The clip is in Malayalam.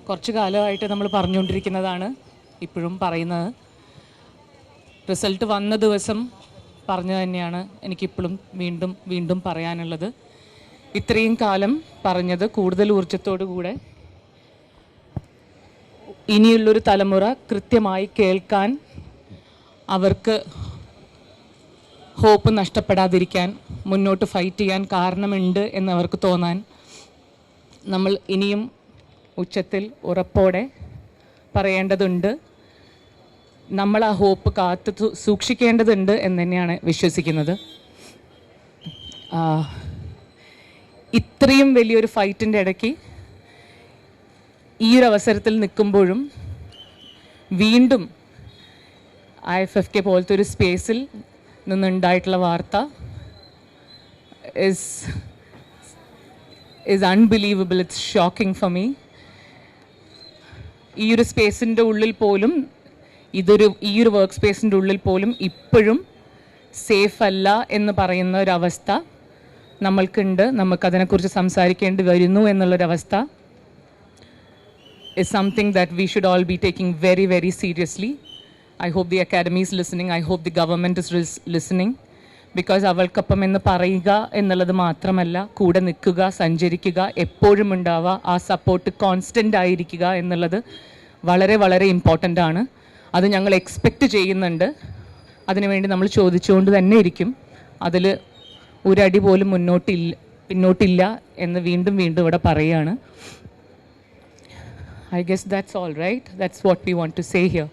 കുറച്ച് കാലമായിട്ട് നമ്മൾ പറഞ്ഞുകൊണ്ടിരിക്കുന്നതാണ്, ഇപ്പോഴും പറയുന്നത്. റിസൾട്ട് വന്ന ദിവസം പറഞ്ഞു തന്നെയാണ് എനിക്കിപ്പോഴും വീണ്ടും വീണ്ടും പറയാനുള്ളത്. ഇത്രയും കാലം പറഞ്ഞത് കൂടുതൽ ഊർജ്ജത്തോടു കൂടെ ഇനിയുള്ളൊരു തലമുറ കൃത്യമായി കേൾക്കാൻ, അവർക്ക് ഹോപ്പ് നഷ്ടപ്പെടാതിരിക്കാൻ, മുന്നോട്ട് ഫൈറ്റ് ചെയ്യാൻ കാരണമുണ്ട് എന്നവർക്ക് തോന്നാൻ നമ്മൾ ഇനിയും ഉച്ചത്തിൽ ഉറപ്പോടെ പറയേണ്ടതുണ്ട്. നമ്മൾ ആ ഹോപ്പ് കാത്തു സൂക്ഷിക്കേണ്ടതുണ്ട് എന്ന് തന്നെയാണ് വിശ്വസിക്കുന്നത്. ഇത്രയും വലിയൊരു ഫൈറ്റിൻ്റെ ഇടയ്ക്ക് ഈ ഒരു അവസരത്തിൽ നിൽക്കുമ്പോഴും വീണ്ടും IFFK പോലത്തെ ഒരു സ്പേസിൽ നിന്നുണ്ടായിട്ടുള്ള വാർത്ത is unbelievable. It's shocking for me. ഈ ഒരു സ്പേസിൻ്റെ ഉള്ളിൽ പോലും, ഈ ഒരു വർക്ക് സ്പേസിൻ്റെ ഉള്ളിൽ പോലും ഇപ്പോഴും സേഫ് അല്ല എന്ന് പറയുന്ന ഒരവസ്ഥ നമ്മൾക്കുണ്ട്. നമുക്കതിനെക്കുറിച്ച് സംസാരിക്കേണ്ടി വരുന്നു എന്നുള്ളൊരവസ്ഥ is something that we should all be taking very, very seriously. I hope the academy is listening. I hope the government is listening. Because അവൾക്കൊപ്പം എന്ന് പറയുക എന്നുള്ളത് മാത്രമല്ല, കൂടെ നിൽക്കുക, സഞ്ചരിക്കുക, എപ്പോഴും ഉണ്ടാവുക, ആ സപ്പോർട്ട് കോൺസ്റ്റൻ്റ് ആയിരിക്കുക എന്നുള്ളത് വളരെ വളരെ ഇമ്പോർട്ടൻ്റ് ആണ്. അത് ഞങ്ങൾ എക്സ്പെക്റ്റ് ചെയ്യുന്നുണ്ട്. അതിനുവേണ്ടി നമ്മൾ ചോദിച്ചുകൊണ്ട് തന്നെ ഇരിക്കും. അതിൽ ഒരടി പോലും പിന്നോട്ടില്ല എന്ന് വീണ്ടും വീണ്ടും ഇവിടെ പറയുകയാണ്. I guess that's all right. That's what we want to say here.